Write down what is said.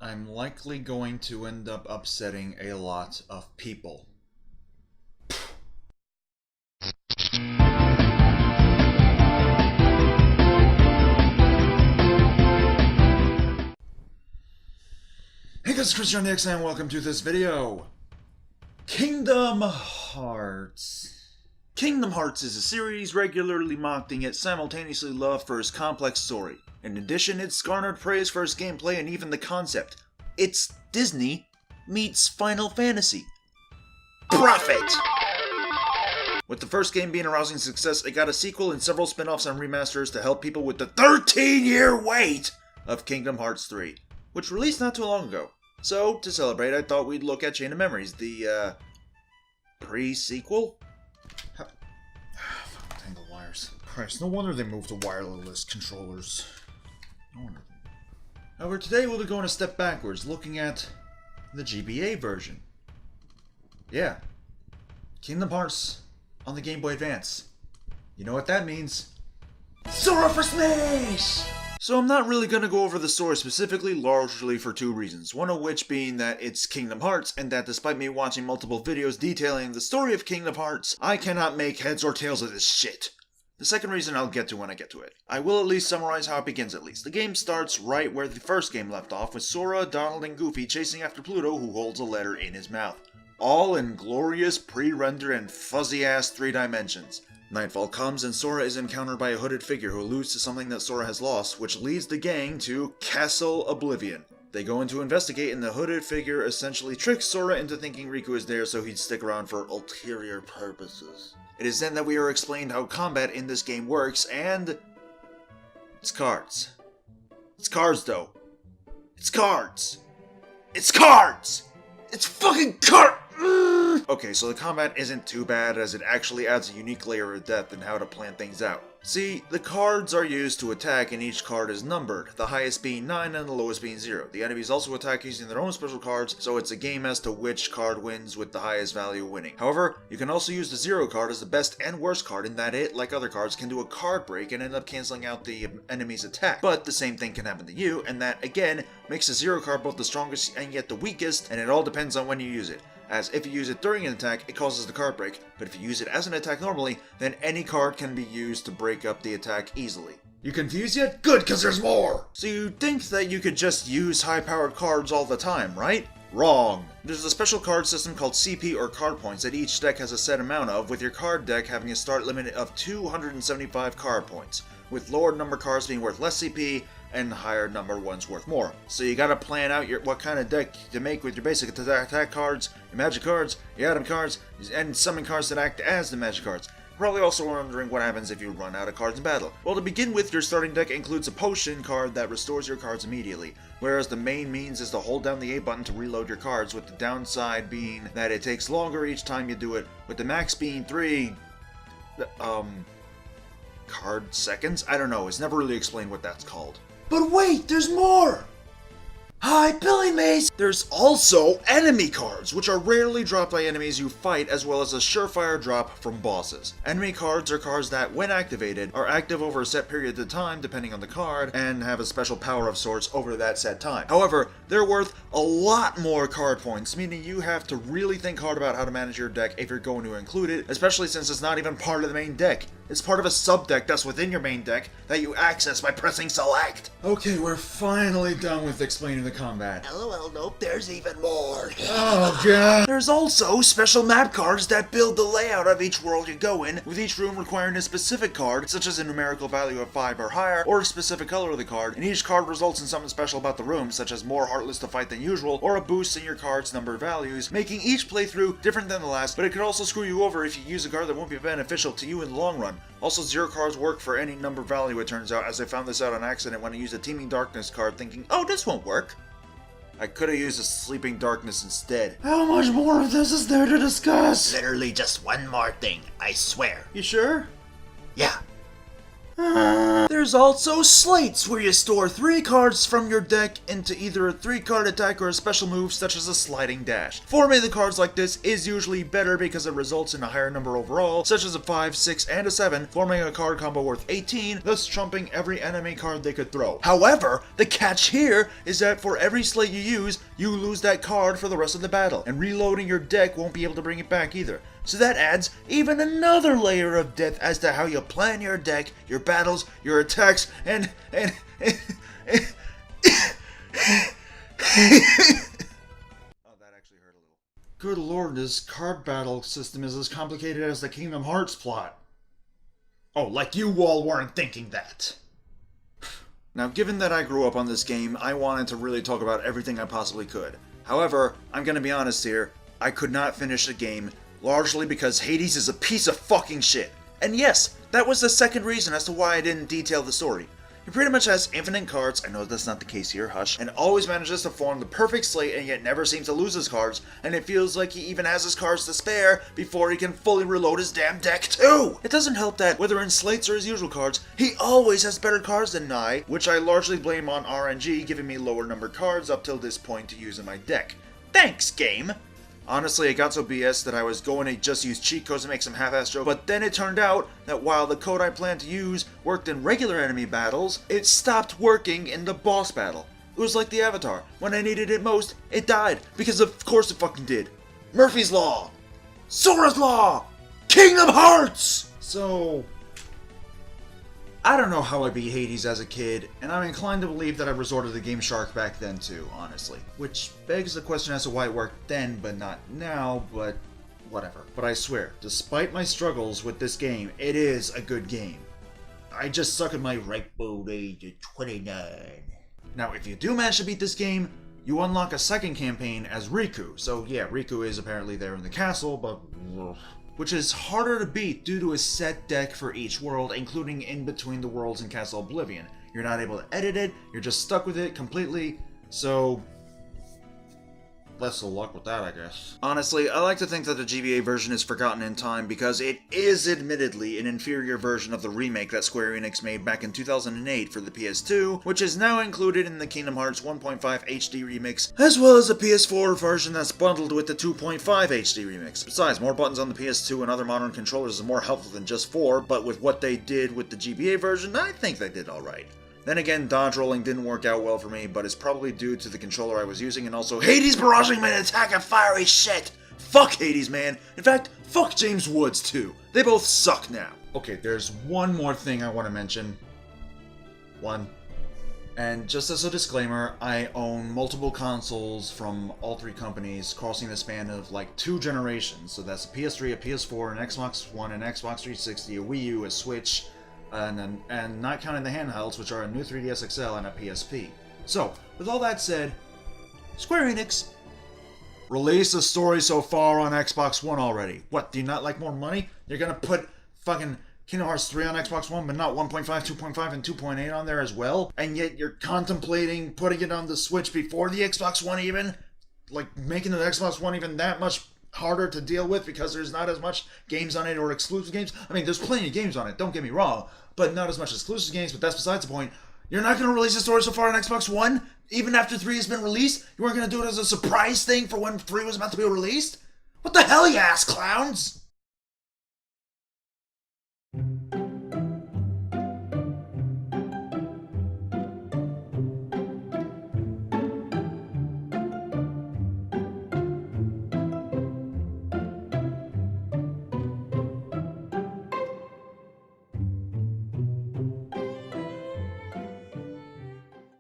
I'm likely going to end up upsetting a lot of people. Hey guys, it's CSDX and welcome to this video. Kingdom Hearts. Kingdom Hearts is a series regularly mocked and yet simultaneously loved for its complex story. In addition, it's garnered praise for its gameplay and even the concept. It's Disney meets Final Fantasy. Profit! With the first game being a rousing success, it got a sequel and several spin-offs and remasters to help people with the 13-year wait of Kingdom Hearts 3, which released not too long ago. So, to celebrate, I thought we'd look at Chain of Memories, the, pre-sequel? Tangle wires. Christ, no wonder they moved to wireless controllers. No wonder. However, today we'll be going a step backwards, looking at the GBA version. Yeah. Kingdom Hearts on the Game Boy Advance. You know what that means. Sora for Smash! So I'm not really going to go over the story specifically, largely for two reasons. One of which being that it's Kingdom Hearts, and that despite me watching multiple videos detailing the story of Kingdom Hearts, I cannot make heads or tails of this shit. The second reason I'll get to when I get to it. I will at least summarize how it begins at least. The game starts right where the first game left off, with Sora, Donald, and Goofy chasing after Pluto, who holds a letter in his mouth. All in glorious, pre-rendered, and fuzzy-ass 3 dimensions. Nightfall comes and Sora is encountered by a hooded figure who alludes to something that Sora has lost, which leads the gang to Castle Oblivion. They go in to investigate, and the hooded figure essentially tricks Sora into thinking Riku is there so he'd stick around for ulterior purposes. It is then that we are explained how combat in this game works, and it's cards. It's cards, though. It's cards. It's cards! It's fucking cards! Okay, so the combat isn't too bad, as it actually adds a unique layer of depth in how to plan things out. See, the cards are used to attack and each card is numbered, the highest being 9 and the lowest being 0. The enemies also attack using their own special cards, so it's a game as to which card wins with the highest value winning. However, you can also use the 0 card as the best and worst card in that it, like other cards, can do a card break and end up cancelling out the enemy's attack. But the same thing can happen to you, and that, again, makes the 0 card both the strongest and yet the weakest, and it all depends on when you use it. As if you use it during an attack, it causes the card break, but if you use it as an attack normally, then any card can be used to break up the attack easily. You confused yet? Good, cause there's more! So you'd think that you could just use high-powered cards all the time, right? Wrong. There's a special card system called CP or card points that each deck has a set amount of, with your card deck having a start limit of 275 card points, with lower number cards being worth less CP, and higher number ones worth more. So you gotta plan out what kind of deck to make with your basic attack cards, your magic cards, your item cards, and summon cards that act as the magic cards. Probably also wondering what happens if you run out of cards in battle. Well, to begin with, your starting deck includes a potion card that restores your cards immediately, whereas the main means is to hold down the A button to reload your cards, with the downside being that it takes longer each time you do it, with the max being 3... card seconds? I don't know, it's never really explained what that's called. But wait, there's more! Hi, Billy Mace! There's also enemy cards, which are rarely dropped by enemies you fight, as well as a surefire drop from bosses. Enemy cards are cards that, when activated, are active over a set period of time, depending on the card, and have a special power of sorts over that set time. However, they're worth a lot more card points, meaning you have to really think hard about how to manage your deck if you're going to include it, especially since it's not even part of the main deck. It's part of a sub-deck that's within your main deck that you access by pressing select. Okay, we're finally done with explaining the combat. LOL, nope, there's even more. Oh god. There's also special map cards that build the layout of each world you go in, with each room requiring a specific card, such as a numerical value of 5 or higher, or a specific color of the card, and each card results in something special about the room, such as more Heartless to fight than usual, or a boost in your card's number values, making each playthrough different than the last, but it could also screw you over if you use a card that won't be beneficial to you in the long run. Also, 0 cards work for any number value, it turns out, as I found this out on accident when I used a Teeming Darkness card thinking, oh, this won't work. I could have used a Sleeping Darkness instead. How much more of this is there to discuss? Literally just one more thing, I swear. You sure? Yeah. There's also slates, where you store 3 cards from your deck into either a 3-card attack or a special move such as a sliding dash. Forming the cards like this is usually better because it results in a higher number overall, such as a 5, 6, and a 7, forming a card combo worth 18, thus trumping every enemy card they could throw. However, the catch here is that for every slate you use, you lose that card for the rest of the battle, and reloading your deck won't be able to bring it back either. So that adds even another layer of depth as to how you plan your deck, your battles, your attacks, and oh, that actually hurt a little. Good lord, this card battle system is as complicated as the Kingdom Hearts plot. Oh, like you all weren't thinking that. Now, given that I grew up on this game, I wanted to really talk about everything I possibly could. However, I'm gonna be honest here, I could not finish the game, largely because Hades is a piece of fucking shit. And yes, that was the second reason as to why I didn't detail the story. He pretty much has infinite cards, I know that's not the case here, hush, and always manages to form the perfect slate and yet never seems to lose his cards, and it feels like he even has his cards to spare before he can fully reload his damn deck too! It doesn't help that, whether in slates or his usual cards, he always has better cards than I, which I largely blame on RNG giving me lower numbered cards up till this point to use in my deck. Thanks, game! Honestly, it got so BS that I was going to just use cheat codes to make some half-ass jokes, but then it turned out that while the code I planned to use worked in regular enemy battles, it stopped working in the boss battle. It was like the Avatar. When I needed it most, it died. Because of course it fucking did. Murphy's Law! Sora's Law! Kingdom Hearts! So, I don't know how I beat Hades as a kid, and I'm inclined to believe that I resorted to Game Shark back then too, honestly. Which begs the question as to why it worked then but not now, but whatever. But I swear, despite my struggles with this game, it is a good game. I just suck at my ripe old age at 29. Now, if you do manage to beat this game, you unlock a second campaign as Riku. So yeah, Riku is apparently there in the castle, but which is harder to beat due to a set deck for each world, including in between the worlds in Castle Oblivion. You're not able to edit it, you're just stuck with it completely, so best of luck with that, I guess. Honestly, I like to think that the GBA version is forgotten in time because it is admittedly an inferior version of the remake that Square Enix made back in 2008 for the PS2, which is now included in the Kingdom Hearts 1.5 HD remix, as well as the PS4 version that's bundled with the 2.5 HD remix. Besides, more buttons on the PS2 and other modern controllers is more helpful than just 4, but with what they did with the GBA version, I think they did alright. Then again, dodge rolling didn't work out well for me, but it's probably due to the controller I was using, and also Hades barraging my attack of fiery shit! Fuck Hades, man! In fact, fuck James Woods, too. They both suck now. Okay, there's one more thing I want to mention. And just as a disclaimer, I own multiple consoles from all 3 companies, crossing the span of like 2 generations. So that's a PS3, a PS4, an Xbox One, an Xbox 360, a Wii U, a Switch, and not counting the handhelds, which are a new 3DS XL and a PSP. So, with all that said, Square Enix released a story so far on Xbox One already. What, do you not like more money? You're gonna put fucking Kingdom Hearts 3 on Xbox One, but not 1.5, 2.5, and 2.8 on there as well? And yet you're contemplating putting it on the Switch before the Xbox One even? Like, making the Xbox One even that much harder to deal with because there's not as much games on it or exclusive games? I mean, there's plenty of games on it, don't get me wrong, but not as much exclusive games, but that's besides the point. You're not going to release a story so far on Xbox One? Even after 3 has been released? You weren't going to do it as a surprise thing for when 3 was about to be released? What the hell, you ass clowns?